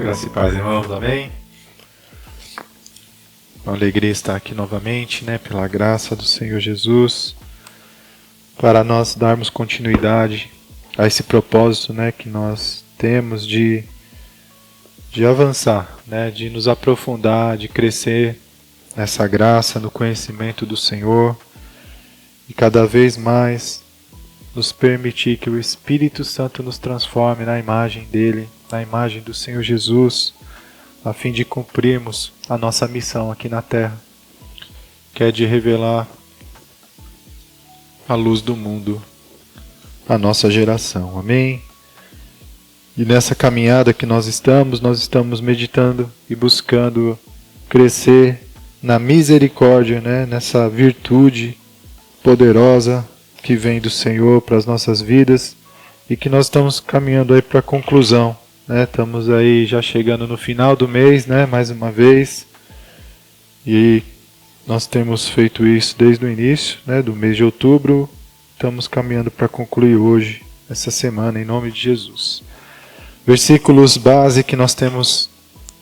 Graça e paz, irmãos, amém? Uma alegria estar aqui novamente, pela graça do Senhor Jesus, para nós darmos continuidade a esse propósito, que nós temos de avançar, de nos aprofundar, de crescer nessa graça, no conhecimento do Senhor e cada vez mais nos permitir que o Espírito Santo nos transforme na imagem dele, na imagem do Senhor Jesus, a fim de cumprirmos a nossa missão aqui na terra, que é de revelar a luz do mundo à nossa geração. Amém? E nessa caminhada que nós estamos meditando e buscando crescer na misericórdia, nessa virtude poderosa que vem do Senhor para as nossas vidas e que nós estamos caminhando aí para a conclusão. Estamos aí já chegando no final do mês, mais uma vez, e nós temos feito isso desde o início, do mês de outubro. Estamos caminhando para concluir hoje, essa semana, em nome de Jesus. Versículos base que nós temos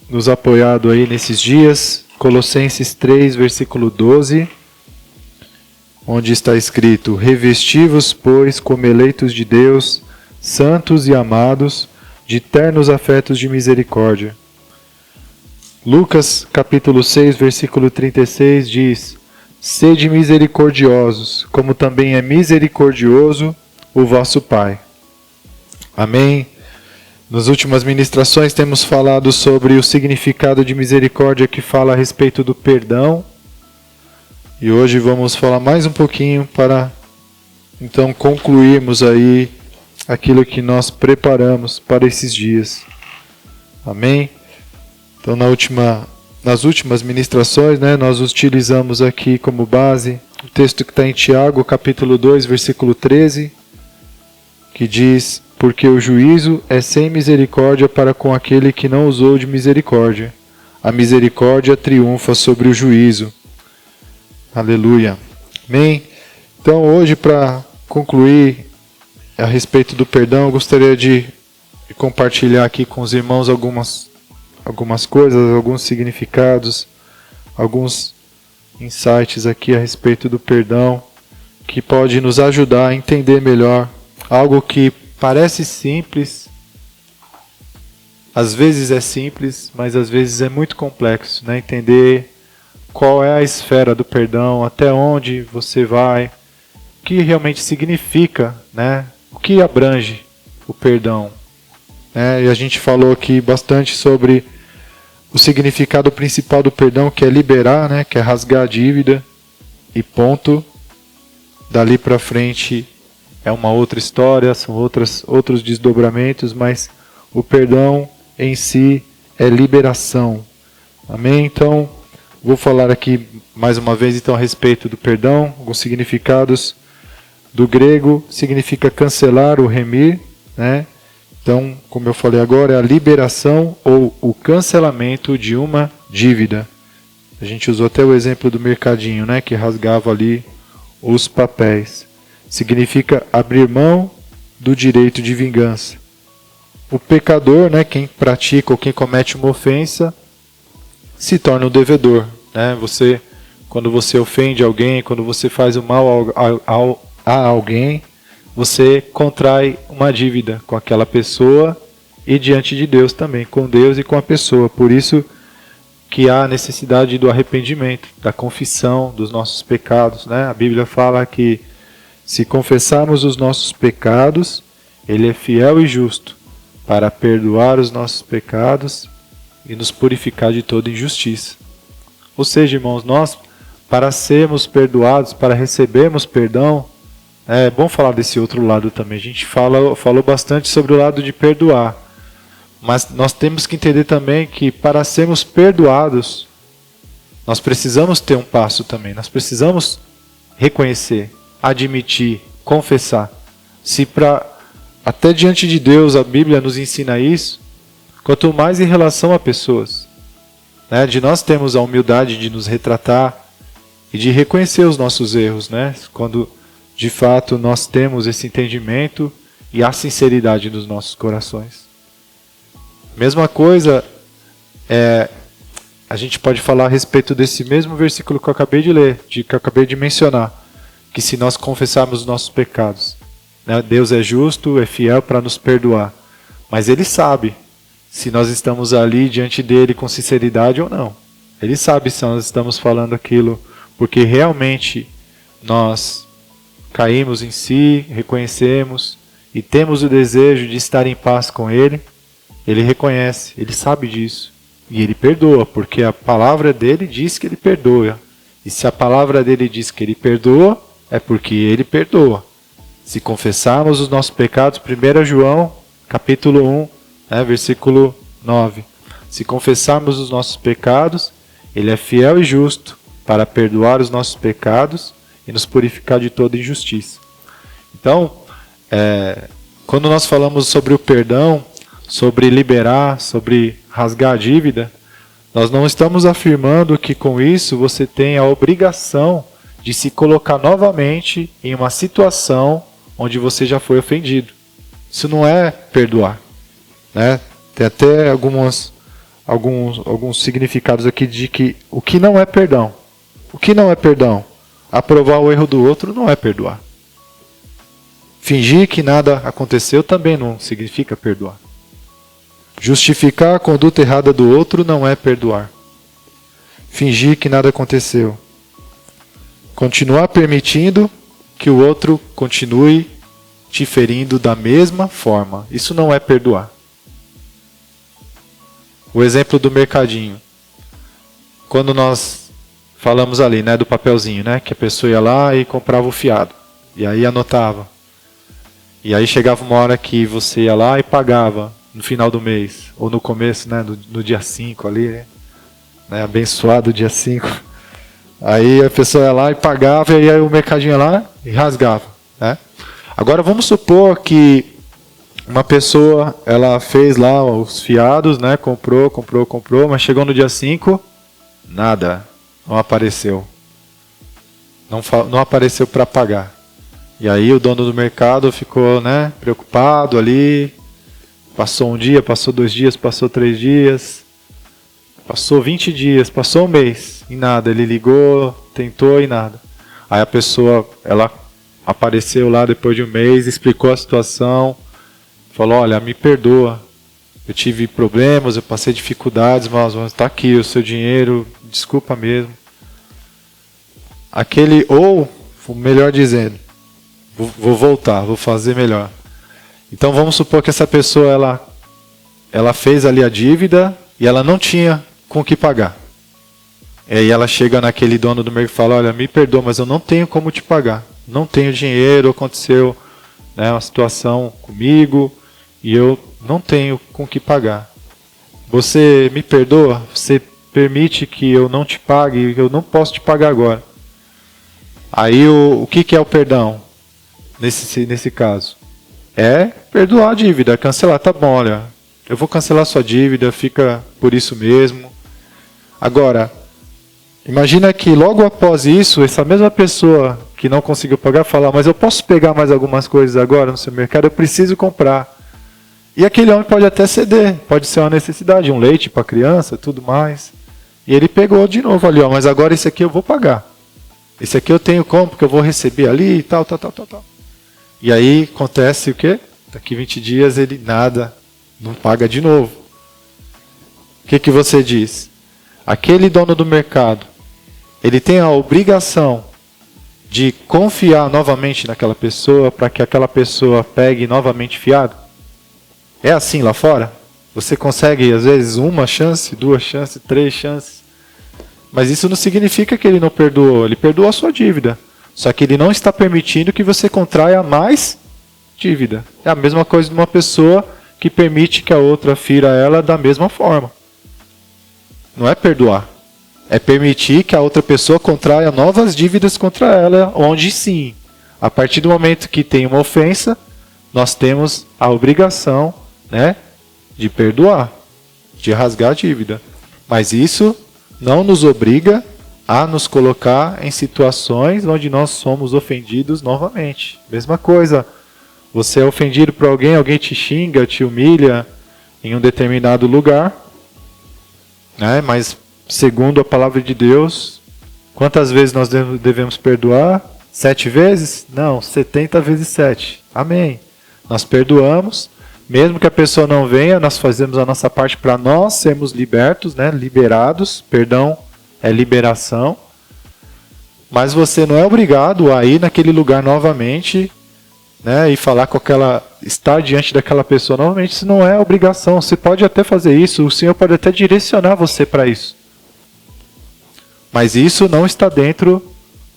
nos apoiado aí nesses dias, Colossenses 3, versículo 12, onde está escrito: revesti-vos, pois, como eleitos de Deus, santos e amados, de ternos afetos de misericórdia. Lucas capítulo 6, versículo 36 diz: sede misericordiosos, como também é misericordioso o vosso Pai. Amém? Nas últimas ministrações temos falado sobre o significado de misericórdia, que fala a respeito do perdão. E hoje vamos falar mais um pouquinho para então concluirmos aí aquilo que nós preparamos para esses dias. Amém? Então nas últimas ministrações, nós utilizamos aqui como base o texto que está em Tiago, capítulo 2, versículo 13, que diz: porque o juízo é sem misericórdia para com aquele que não usou de misericórdia. A misericórdia triunfa sobre o juízo. Aleluia. Amém? Então hoje, para concluir a respeito do perdão, eu gostaria de compartilhar aqui com os irmãos algumas coisas, alguns significados, alguns insights aqui a respeito do perdão, que pode nos ajudar a entender melhor algo que parece simples, às vezes é simples, mas às vezes é muito complexo, entender qual é a esfera do perdão, até onde você vai, o que realmente significa, o que abrange o perdão. E a gente falou aqui bastante sobre o significado principal do perdão, que é liberar, que é rasgar a dívida e ponto. Dali para frente é uma outra história, são outros desdobramentos, mas o perdão em si é liberação. Amém? Então, vou falar aqui mais uma vez então a respeito do perdão, alguns significados. Do grego significa cancelar ou remir, Então, como eu falei agora, é a liberação ou o cancelamento de uma dívida. A gente usou até o exemplo do mercadinho, que rasgava ali os papéis. Significa abrir mão do direito de vingança. O pecador, quem pratica ou quem comete uma ofensa, se torna um devedor. Quando você ofende alguém, quando você faz o mal a alguém, você contrai uma dívida com aquela pessoa e diante de Deus também, com Deus e com a pessoa. Por isso que há a necessidade do arrependimento, da confissão dos nossos pecados. A Bíblia fala que se confessarmos os nossos pecados, Ele é fiel e justo para perdoar os nossos pecados e nos purificar de toda injustiça. Ou seja, irmãos, nós, para sermos perdoados, para recebermos perdão, é bom falar desse outro lado também. A gente falou bastante sobre o lado de perdoar. Mas nós temos que entender também que para sermos perdoados, nós precisamos ter um passo também. Nós precisamos reconhecer, admitir, confessar. Se até diante de Deus a Bíblia nos ensina isso, quanto mais em relação a pessoas. De nós termos a humildade de nos retratar e de reconhecer os nossos erros. Quando de fato nós temos esse entendimento e a sinceridade dos nossos corações. Mesma coisa a gente pode falar a respeito desse mesmo versículo que eu acabei de ler, que eu acabei de mencionar, que se nós confessarmos os nossos pecados, né, Deus é justo, é fiel para nos perdoar, mas Ele sabe se nós estamos ali diante dele com sinceridade ou não. Ele sabe se nós estamos falando aquilo porque realmente nós caímos em si, reconhecemos e temos o desejo de estar em paz com Ele. Ele reconhece, Ele sabe disso. E Ele perdoa, porque a palavra dele diz que Ele perdoa. E se a palavra dele diz que Ele perdoa, é porque Ele perdoa. Se confessarmos os nossos pecados, 1 João, capítulo 1, versículo 9. Se confessarmos os nossos pecados, Ele é fiel e justo para perdoar os nossos pecados e nos purificar de toda injustiça. Então, quando nós falamos sobre o perdão, sobre liberar, sobre rasgar a dívida, nós não estamos afirmando que com isso você tem a obrigação de se colocar novamente em uma situação onde você já foi ofendido. Isso não é perdoar, né? Tem até alguns significados aqui de que o que não é perdão. O que não é perdão? Aprovar o erro do outro não é perdoar. Fingir que nada aconteceu também não significa perdoar. Justificar a conduta errada do outro não é perdoar. Fingir que nada aconteceu. Continuar permitindo que o outro continue te ferindo da mesma forma. Isso não é perdoar. O exemplo do mercadinho. Quando nós falamos ali, né, do papelzinho, né, que a pessoa ia lá e comprava o fiado. E aí anotava. E aí chegava uma hora que você ia lá e pagava no final do mês. Ou no começo, né, no dia 5 ali, né, abençoado dia 5. Aí a pessoa ia lá e pagava, e aí o mercadinho ia lá e rasgava, né? Agora vamos supor que uma pessoa, ela fez lá os fiados, né? Comprou, mas chegou no dia 5, nada, não apareceu. Não apareceu para pagar. E aí o dono do mercado ficou, né, preocupado ali. Passou um dia, passou 2 dias, passou 3 dias. Passou 20 dias, passou um mês, e nada. Ele ligou, tentou e nada. Aí a pessoa, ela apareceu lá depois de um mês, explicou a situação. Falou, olha, me perdoa, eu tive problemas, eu passei dificuldades, mas está aqui o seu dinheiro, desculpa mesmo. Ou melhor dizendo, vou voltar, vou fazer melhor. Então vamos supor que essa pessoa, ela fez ali a dívida e ela não tinha com o que pagar. E aí ela chega naquele dono do mercado e fala, olha, me perdoa, mas eu não tenho como te pagar. Não tenho dinheiro, aconteceu, né, uma situação comigo, e eu não tenho com que pagar. Você me perdoa? Você permite que eu não te pague? Eu não posso te pagar agora. Aí o que é o perdão? Nesse caso? É perdoar a dívida, é cancelar. Tá bom, olha, eu vou cancelar sua dívida, fica por isso mesmo. Agora, imagina que logo após isso, essa mesma pessoa que não conseguiu pagar, fala, mas eu posso pegar mais algumas coisas agora no seu mercado, eu preciso comprar. E aquele homem pode até ceder, pode ser uma necessidade, um leite para a criança, tudo mais. E ele pegou de novo ali, ó, mas agora esse aqui eu vou pagar. Esse aqui eu tenho como, porque eu vou receber ali e tal. E aí acontece o quê? Daqui 20 dias ele não paga de novo. O que você diz? Aquele dono do mercado, ele tem a obrigação de confiar novamente naquela pessoa para que aquela pessoa pegue novamente fiado? É assim lá fora? Você consegue, às vezes, 1 chance, 2 chances, 3 chances. Mas isso não significa que ele não perdoou. Ele perdoou a sua dívida. Só que ele não está permitindo que você contraia mais dívida. É a mesma coisa de uma pessoa que permite que a outra fira ela da mesma forma. Não é perdoar. É permitir que a outra pessoa contraia novas dívidas contra ela, onde sim, a partir do momento que tem uma ofensa, nós temos a obrigação, né, de perdoar, de rasgar a dívida. Mas isso não nos obriga a nos colocar em situações onde nós somos ofendidos novamente. Mesma coisa, você é ofendido por alguém te xinga, te humilha em um determinado lugar. né? Mas segundo a palavra de Deus, quantas vezes nós devemos perdoar? 7 vezes? Não, 70 vezes 7. Amém. Nós perdoamos, mesmo que a pessoa não venha, nós fazemos a nossa parte para nós sermos libertos, né? Liberados. Perdão é liberação. Mas você não é obrigado a ir naquele lugar novamente, né? E falar com aquela, estar diante daquela pessoa novamente. Isso não é obrigação. Você pode até fazer isso, o Senhor pode até direcionar você para isso. Mas isso não está dentro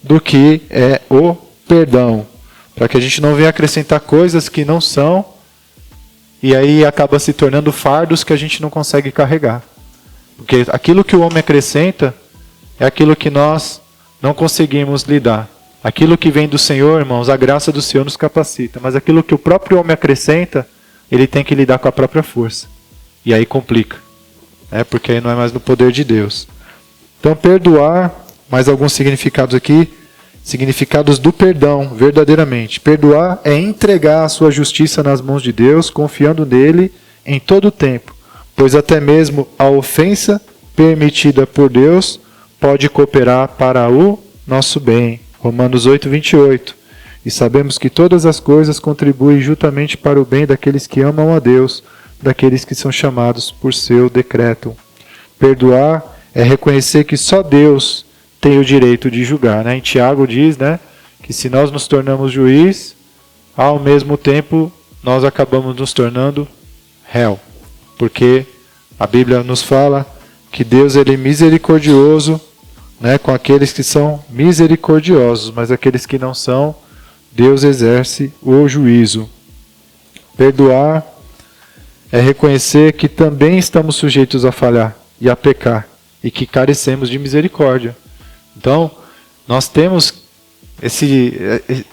do que é o perdão. Para que a gente não venha acrescentar coisas que não são, e aí acaba se tornando fardos que a gente não consegue carregar. Porque aquilo que o homem acrescenta é aquilo que nós não conseguimos lidar. Aquilo que vem do Senhor, irmãos, a graça do Senhor nos capacita. Mas aquilo que o próprio homem acrescenta, ele tem que lidar com a própria força. E aí complica. Porque aí não é mais no poder de Deus. Então, perdoar, mais alguns significados aqui. Significados do perdão, verdadeiramente. Perdoar é entregar a sua justiça nas mãos de Deus, confiando nele em todo o tempo. Pois até mesmo a ofensa permitida por Deus pode cooperar para o nosso bem. Romanos 8, 28. E sabemos que todas as coisas contribuem juntamente para o bem daqueles que amam a Deus, daqueles que são chamados por seu decreto. Perdoar é reconhecer que só Deus tem o direito de julgar. Em Tiago diz, que se nós nos tornamos juiz, ao mesmo tempo nós acabamos nos tornando réu. Porque a Bíblia nos fala que Deus ele é misericordioso, com aqueles que são misericordiosos, mas aqueles que não são, Deus exerce o juízo. Perdoar é reconhecer que também estamos sujeitos a falhar e a pecar, e que carecemos de misericórdia. Então, nós temos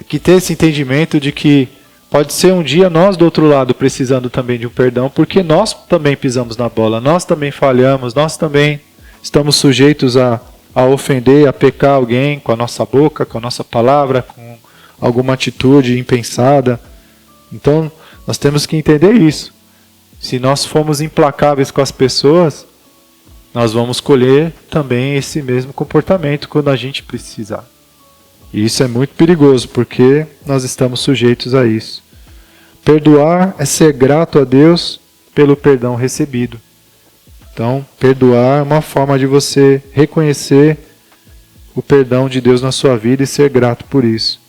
que ter esse entendimento de que pode ser um dia nós do outro lado precisando também de um perdão, porque nós também pisamos na bola, nós também falhamos, nós também estamos sujeitos a ofender, a pecar alguém com a nossa boca, com a nossa palavra, com alguma atitude impensada. Então, nós temos que entender isso. Se nós formos implacáveis com as pessoas, nós vamos colher também esse mesmo comportamento quando a gente precisar. E isso é muito perigoso, porque nós estamos sujeitos a isso. Perdoar é ser grato a Deus pelo perdão recebido. Então, perdoar é uma forma de você reconhecer o perdão de Deus na sua vida e ser grato por isso.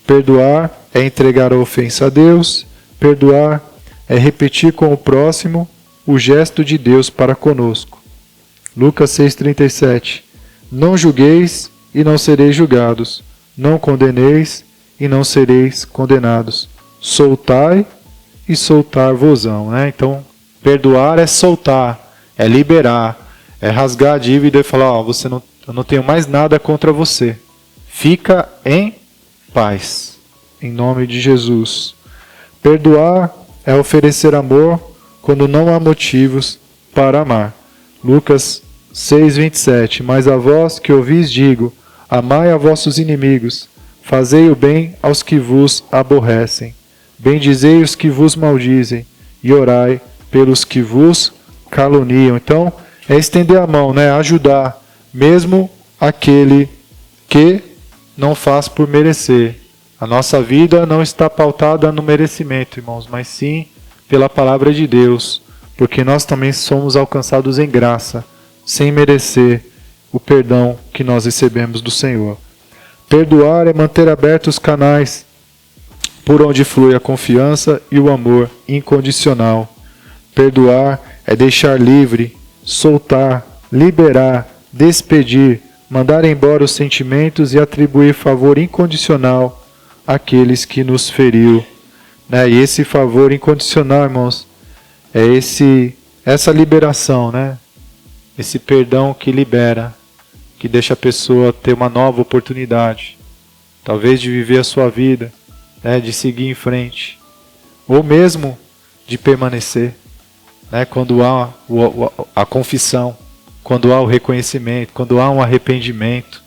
Perdoar é entregar a ofensa a Deus. Perdoar é repetir com o próximo o gesto de Deus para conosco. Lucas 6,37. Não julgueis e não sereis julgados. Não condeneis e não sereis condenados. Soltai e soltar-vos-ão. Então, perdoar é soltar, é liberar, é rasgar a dívida e falar, eu não tenho mais nada contra você. Fica em paz. Em nome de Jesus. Perdoar é oferecer amor quando não há motivos para amar. Lucas 6,27. Mas a vós que ouvis digo, amai a vossos inimigos, fazei o bem aos que vos aborrecem, bendizei os que vos maldizem, e orai pelos que vos caluniam. Então, é estender a mão, ajudar, mesmo aquele que não faz por merecer. A nossa vida não está pautada no merecimento, irmãos, mas sim pela palavra de Deus, porque nós também somos alcançados em graça, sem merecer o perdão que nós recebemos do Senhor. Perdoar é manter abertos os canais por onde flui a confiança e o amor incondicional. Perdoar é deixar livre, soltar, liberar, despedir, mandar embora os sentimentos e atribuir favor incondicional àqueles que nos feriu. E esse favor incondicional, irmãos, é essa liberação, esse perdão que libera, que deixa a pessoa ter uma nova oportunidade, talvez de viver a sua vida, de seguir em frente, ou mesmo de permanecer, quando há a confissão, quando há o reconhecimento, quando há um arrependimento.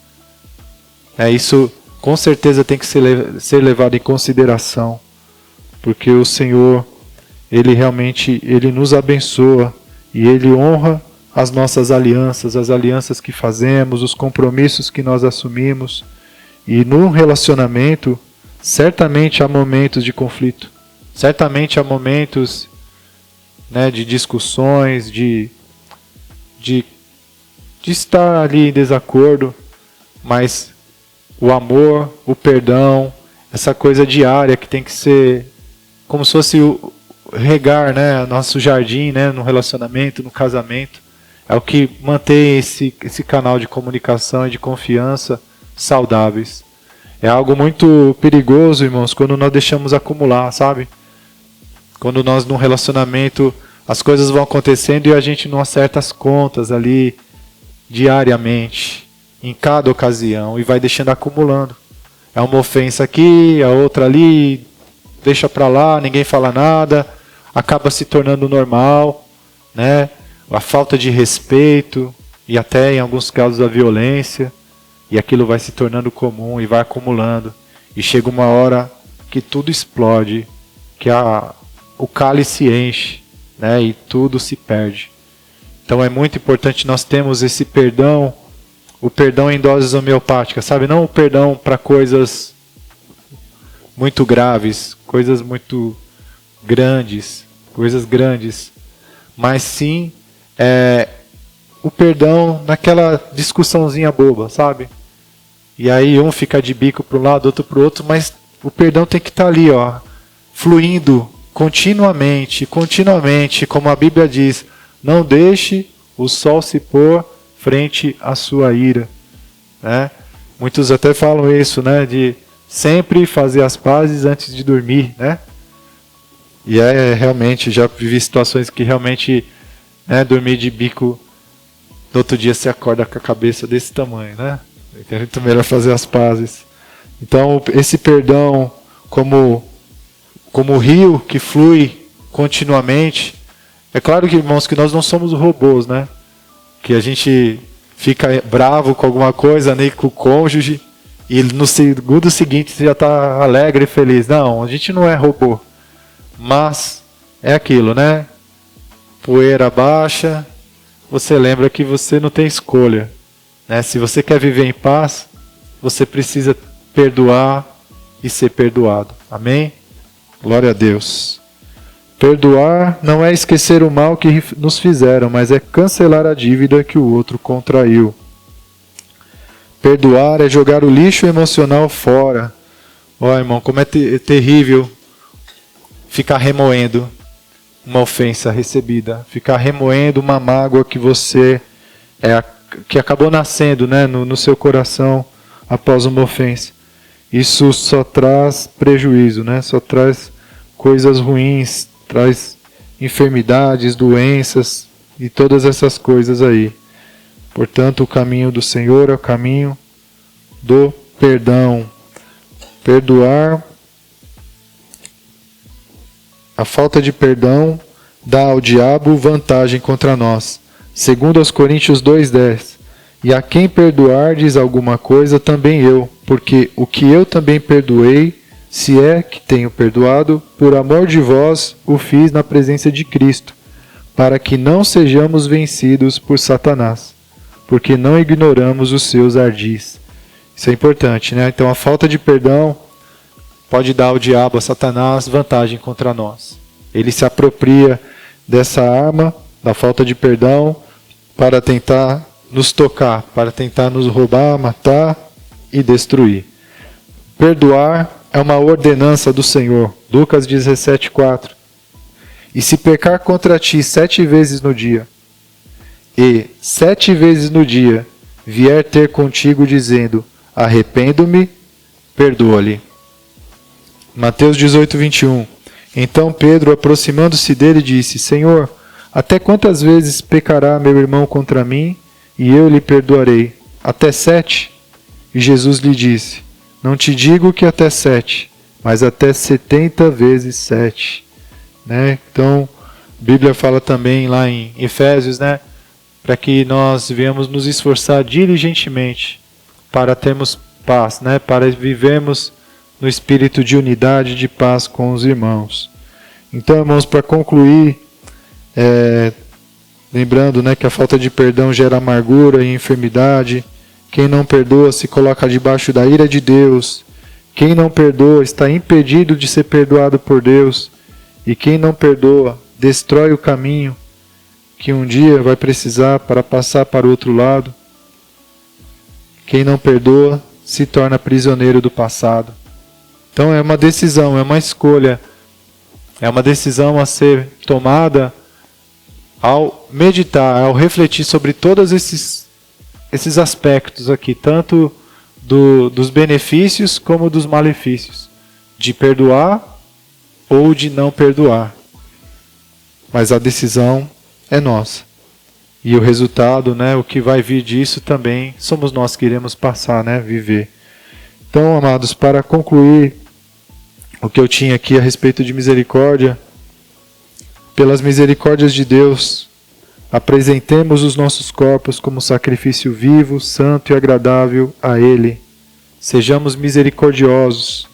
Isso com certeza tem que ser levado em consideração, porque o Senhor, Ele realmente nos abençoa e Ele honra as nossas alianças, as alianças que fazemos, os compromissos que nós assumimos. E no relacionamento, certamente há momentos de conflito, certamente há momentos, né, de discussões, de estar ali em desacordo, mas o amor, o perdão, essa coisa diária que tem que ser como se fosse o regar, né, nosso jardim, né, no relacionamento, no casamento, é o que mantém esse canal de comunicação e de confiança saudáveis. É algo muito perigoso, irmãos, quando nós deixamos acumular, sabe? Quando nós, num relacionamento, as coisas vão acontecendo e a gente não acerta as contas ali diariamente, em cada ocasião, e vai deixando acumulando. É uma ofensa aqui, a outra ali, deixa pra lá, ninguém fala nada, acaba se tornando normal, né? A falta de respeito e até em alguns casos a violência, e aquilo vai se tornando comum e vai acumulando, e chega uma hora que tudo explode, que o cálice enche, né? E tudo se perde. Então é muito importante nós termos esse perdão, o perdão em doses homeopáticas, sabe? Não o perdão para coisas muito graves, coisas muito grandes, mas sim o perdão naquela discussãozinha boba, sabe? E aí um fica de bico para um lado, outro para o outro, mas o perdão tem que estar ali, ó, fluindo continuamente, como a Bíblia diz, não deixe o sol se pôr frente à sua ira, né? Muitos até falam isso, né, de sempre fazer as pazes antes de dormir, né? E realmente, já vivi situações que realmente, né, dormir de bico, no outro dia você acorda com a cabeça desse tamanho, né? É muito melhor fazer as pazes. Então, esse perdão como rio que flui continuamente. É claro que, irmãos, que nós não somos robôs, né? Que a gente fica bravo com alguma coisa, nem com o cônjuge, e no segundo seguinte você já está alegre e feliz. Não, a gente não é robô. Mas é aquilo, né? Poeira baixa, você lembra que você não tem escolha, né? Se você quer viver em paz, você precisa perdoar e ser perdoado. Amém? Glória a Deus. Perdoar não é esquecer o mal que nos fizeram, mas é cancelar a dívida que o outro contraiu. Perdoar é jogar o lixo emocional fora. Ó, irmão, como é terrível ficar remoendo uma ofensa recebida, ficar remoendo uma mágoa que você que acabou nascendo, né, no seu coração após uma ofensa. Isso só traz prejuízo, né? Só traz coisas ruins, traz enfermidades, doenças e todas essas coisas aí. Portanto, o caminho do Senhor é o caminho do perdão. Perdoar, a falta de perdão dá ao diabo vantagem contra nós. Segundo aos Coríntios 2:10. E a quem perdoardes alguma coisa, também eu, porque o que eu também perdoei, se é que tenho perdoado, por amor de vós o fiz na presença de Cristo, para que não sejamos vencidos por Satanás, porque não ignoramos os seus ardis. Isso é importante, né? Então a falta de perdão pode dar ao diabo, a Satanás, vantagem contra nós. Ele se apropria dessa arma, da falta de perdão, para tentar nos tocar, para tentar nos roubar, matar e destruir. Perdoar é uma ordenança do Senhor. Lucas 17:4. E se pecar contra ti 7 vezes no dia, e 7 vezes no dia vier ter contigo dizendo, arrependo-me, perdoa-lhe. Mateus 18:21. Então Pedro, aproximando-se dele, disse, Senhor, até quantas vezes pecará meu irmão contra mim, e eu lhe perdoarei? Até 7? E Jesus lhe disse, não te digo que até 7, mas até 70 vezes 7. Né? Então, a Bíblia fala também lá em Efésios, né? Para que nós venhamos nos esforçar diligentemente para termos paz, né? Para vivermos no espírito de unidade e de paz com os irmãos. Então, irmãos, para concluir, Lembrando, né, que a falta de perdão gera amargura e enfermidade. Quem não perdoa se coloca debaixo da ira de Deus. Quem não perdoa está impedido de ser perdoado por Deus. E quem não perdoa destrói o caminho que um dia vai precisar para passar para o outro lado. Quem não perdoa se torna prisioneiro do passado. Então é uma decisão, é uma escolha. É uma decisão a ser tomada ao meditar, ao refletir sobre todos esses aspectos aqui, tanto dos benefícios como dos malefícios, de perdoar ou de não perdoar. Mas a decisão é nossa. E o resultado, né, o que vai vir disso também, somos nós que iremos passar, né, viver. Então, amados, para concluir o que eu tinha aqui a respeito de misericórdia, pelas misericórdias de Deus, apresentemos os nossos corpos como sacrifício vivo, santo e agradável a Ele. Sejamos misericordiosos,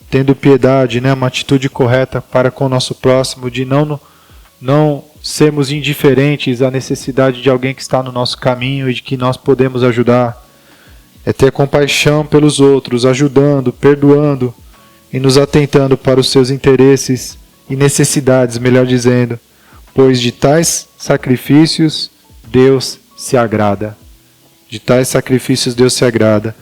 tendo piedade, né, uma atitude correta para com o nosso próximo, de não sermos indiferentes à necessidade de alguém que está no nosso caminho e de que nós podemos ajudar. É ter compaixão pelos outros, ajudando, perdoando e nos atentando para os seus interesses e necessidades, melhor dizendo, pois de tais sacrifícios Deus se agrada. De tais sacrifícios Deus se agrada.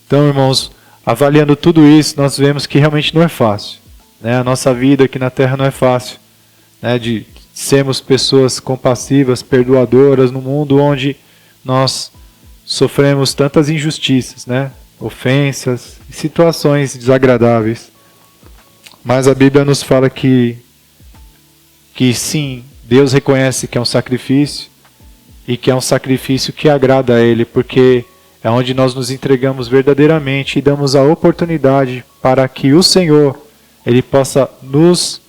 Então, irmãos, avaliando tudo isso, nós vemos que realmente não é fácil, né? A nossa vida aqui na Terra não é fácil, né? De sermos pessoas compassivas, perdoadoras, num mundo onde nós sofremos tantas injustiças, né? Ofensas e situações desagradáveis. Mas a Bíblia nos fala que sim, Deus reconhece que é um sacrifício e que é um sacrifício que agrada a Ele, porque é onde nós nos entregamos verdadeiramente e damos a oportunidade para que o Senhor Ele possa nos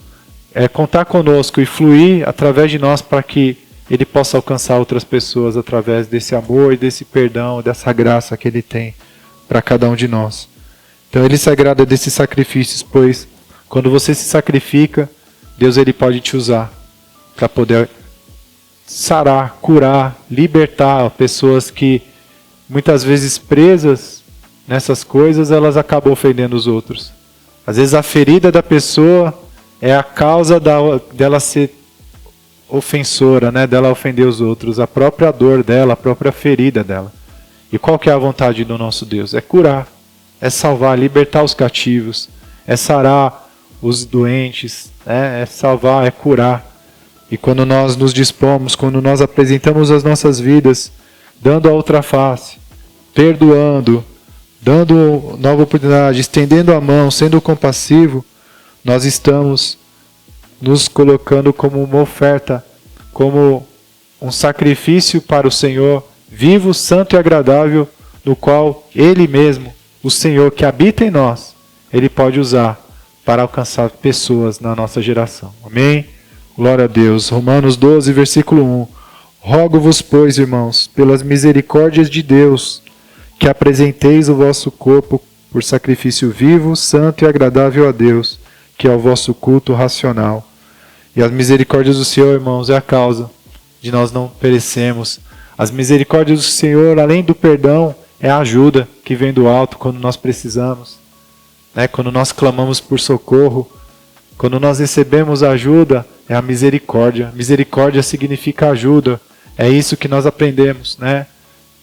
contar conosco e fluir através de nós para que Ele possa alcançar outras pessoas através desse amor e desse perdão, dessa graça que Ele tem para cada um de nós. Então Ele se agrada desses sacrifícios, pois quando você se sacrifica, Deus Ele pode te usar para poder sarar, curar, libertar pessoas que muitas vezes presas nessas coisas, elas acabam ofendendo os outros. Às vezes a ferida da pessoa é a causa dela ser ofensora, né? Dela ofender os outros, a própria dor dela, a própria ferida dela. E qual que é a vontade do nosso Deus? É curar, é salvar, libertar os cativos, é sarar os doentes, é salvar, é curar. E quando nós nos dispomos, quando nós apresentamos as nossas vidas, dando a outra face, perdoando, dando nova oportunidade, estendendo a mão, sendo compassivo, nós estamos nos colocando como uma oferta, como um sacrifício para o Senhor, vivo, santo e agradável, no qual Ele mesmo, o Senhor que habita em nós, Ele pode usar para alcançar pessoas na nossa geração. Amém? Glória a Deus. Romanos 12, versículo 1. Rogo-vos, pois, irmãos, pelas misericórdias de Deus, que apresenteis o vosso corpo por sacrifício vivo, santo e agradável a Deus, que é o vosso culto racional. E as misericórdias do Senhor, irmãos, é a causa de nós não perecermos. As misericórdias do Senhor, além do perdão, é a ajuda que vem do alto quando nós precisamos. Quando nós clamamos por socorro, quando nós recebemos ajuda, é a misericórdia. Misericórdia significa ajuda. É isso que nós aprendemos, né?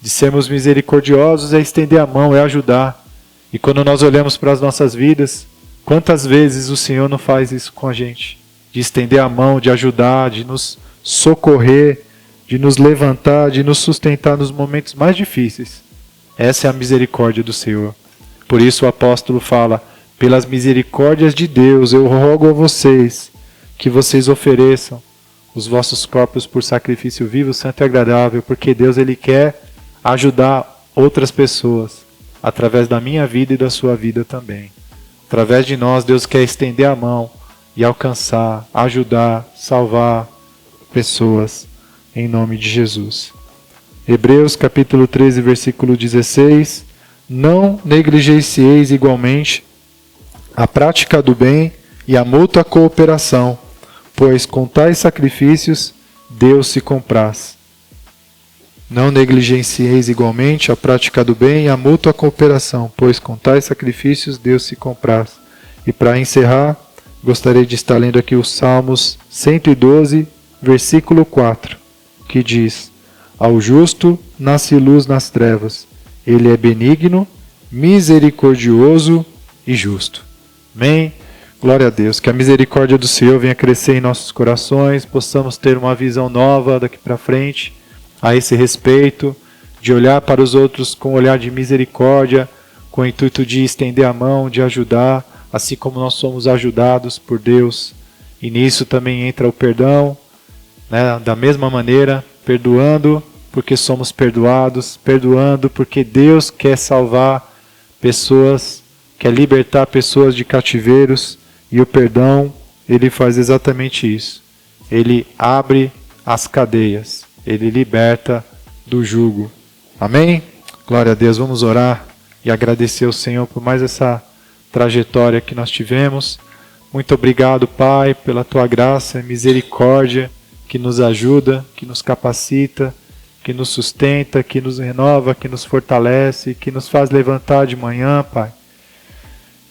De sermos misericordiosos é estender a mão, é ajudar. E quando nós olhamos para as nossas vidas, quantas vezes o Senhor não faz isso com a gente? De estender a mão, de ajudar, de nos socorrer, de nos levantar, de nos sustentar nos momentos mais difíceis. Essa é a misericórdia do Senhor. Por isso o apóstolo fala, pelas misericórdias de Deus, eu rogo a vocês que vocês ofereçam os vossos corpos por sacrifício vivo, santo e agradável, porque Deus Ele quer ajudar outras pessoas, através da minha vida e da sua vida também. Através de nós, Deus quer estender a mão e alcançar, ajudar, salvar pessoas, em nome de Jesus. Hebreus capítulo 13, versículo 16. Não negligencieis igualmente a prática do bem e a mútua cooperação, pois com tais sacrifícios Deus se compraz. Não negligencieis igualmente a prática do bem e a mútua cooperação, pois com tais sacrifícios Deus se compraz. E para encerrar, gostaria de estar lendo aqui os Salmos 112, versículo 4, que diz: Ao justo nasce luz nas trevas, ele é benigno, misericordioso e justo. Amém? Glória a Deus. Que a misericórdia do Senhor venha crescer em nossos corações, possamos ter uma visão nova daqui para frente a esse respeito, de olhar para os outros com um olhar de misericórdia, com o intuito de estender a mão, de ajudar, assim como nós somos ajudados por Deus. E nisso também entra o perdão, né? Da mesma maneira, perdoando porque somos perdoados, perdoando porque Deus quer salvar pessoas, quer libertar pessoas de cativeiros, e o perdão, ele faz exatamente isso. Ele abre as cadeias. Ele liberta do jugo. Amém? Glória a Deus. Vamos orar e agradecer ao Senhor por mais essa trajetória que nós tivemos. Muito obrigado, Pai, pela Tua graça e misericórdia que nos ajuda, que nos capacita, que nos sustenta, que nos renova, que nos fortalece, que nos faz levantar de manhã, Pai.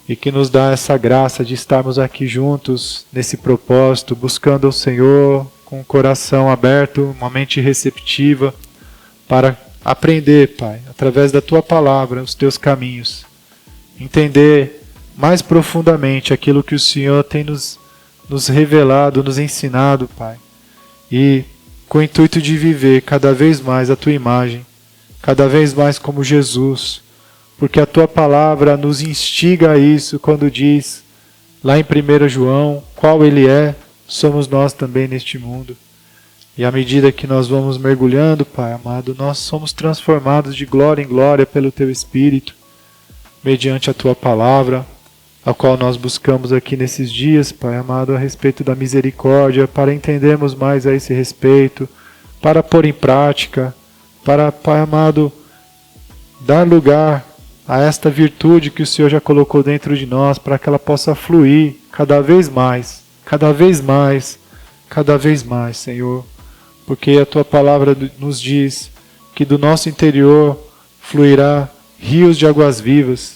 E que nos dá essa graça de estarmos aqui juntos nesse propósito, buscando ao Senhor, com o coração aberto, uma mente receptiva, para aprender, Pai, através da Tua palavra, os Teus caminhos. Entender mais profundamente aquilo que o Senhor tem nos revelado, nos ensinado, Pai. E com o intuito de viver cada vez mais a Tua imagem, cada vez mais como Jesus, porque a Tua palavra nos instiga a isso quando diz, lá em 1 João, qual Ele é, somos nós também neste mundo. E à medida que nós vamos mergulhando, Pai amado, nós somos transformados de glória em glória pelo Teu Espírito, mediante a Tua palavra, a qual nós buscamos aqui nesses dias, Pai amado, a respeito da misericórdia, para entendermos mais a esse respeito, para pôr em prática, para, Pai amado, dar lugar a esta virtude que o Senhor já colocou dentro de nós, para que ela possa fluir cada vez mais, cada vez mais, cada vez mais, Senhor. Porque a Tua palavra nos diz que do nosso interior fluirá rios de águas vivas.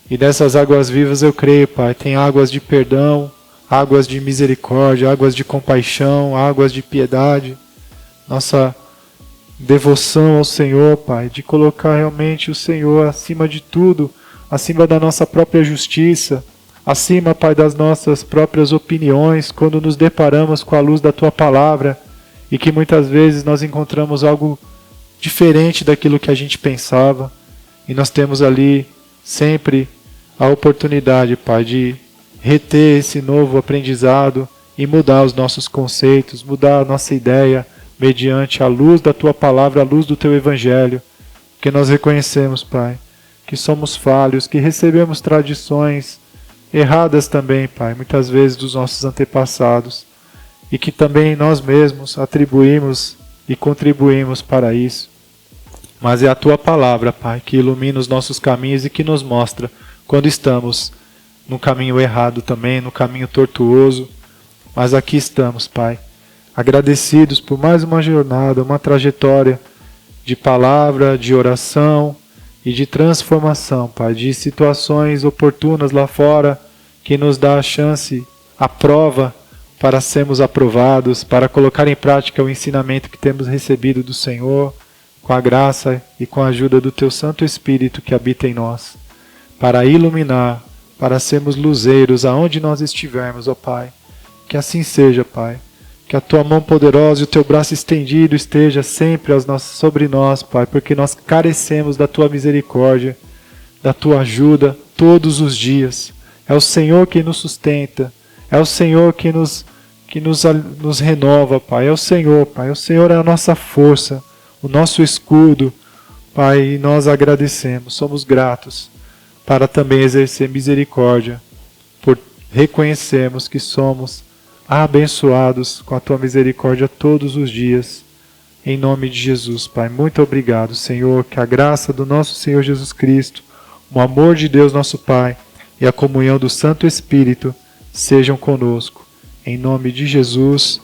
E dessas águas vivas eu creio, Pai, tem águas de perdão, águas de misericórdia, águas de compaixão, águas de piedade. Nossa devoção ao Senhor, Pai, de colocar realmente o Senhor acima de tudo, acima da nossa própria justiça, acima, Pai, das nossas próprias opiniões, quando nos deparamos com a luz da Tua palavra, e que muitas vezes nós encontramos algo diferente daquilo que a gente pensava, e nós temos ali sempre a oportunidade, Pai, de reter esse novo aprendizado e mudar os nossos conceitos, mudar a nossa ideia, mediante a luz da Tua palavra, a luz do Teu Evangelho, que nós reconhecemos, Pai, que somos falhos, que recebemos tradições erradas também, Pai, muitas vezes dos nossos antepassados, e que também nós mesmos atribuímos e contribuímos para isso. Mas é a Tua palavra, Pai, que ilumina os nossos caminhos e que nos mostra quando estamos no caminho errado também, no caminho tortuoso. Mas aqui estamos, Pai, agradecidos por mais uma jornada, uma trajetória de palavra, de oração e de transformação, Pai, de situações oportunas lá fora que nos dá a chance, a prova para sermos aprovados, para colocar em prática o ensinamento que temos recebido do Senhor, com a graça e com a ajuda do Teu Santo Espírito que habita em nós, para iluminar, para sermos luzeiros aonde nós estivermos, ó Pai. Que assim seja, Pai. Que a Tua mão poderosa e o Teu braço estendido esteja sempre sobre nós, Pai, porque nós carecemos da Tua misericórdia, da Tua ajuda todos os dias. É o Senhor que nos sustenta, é o Senhor que nos renova, Pai. É o Senhor, Pai. O Senhor é a nossa força, o nosso escudo, Pai, e nós agradecemos, somos gratos, para também exercer misericórdia, por reconhecermos que somos abençoados com a Tua misericórdia todos os dias, em nome de Jesus, Pai. Muito obrigado, Senhor, que a graça do nosso Senhor Jesus Cristo, o amor de Deus nosso Pai e a comunhão do Santo Espírito sejam conosco, em nome de Jesus.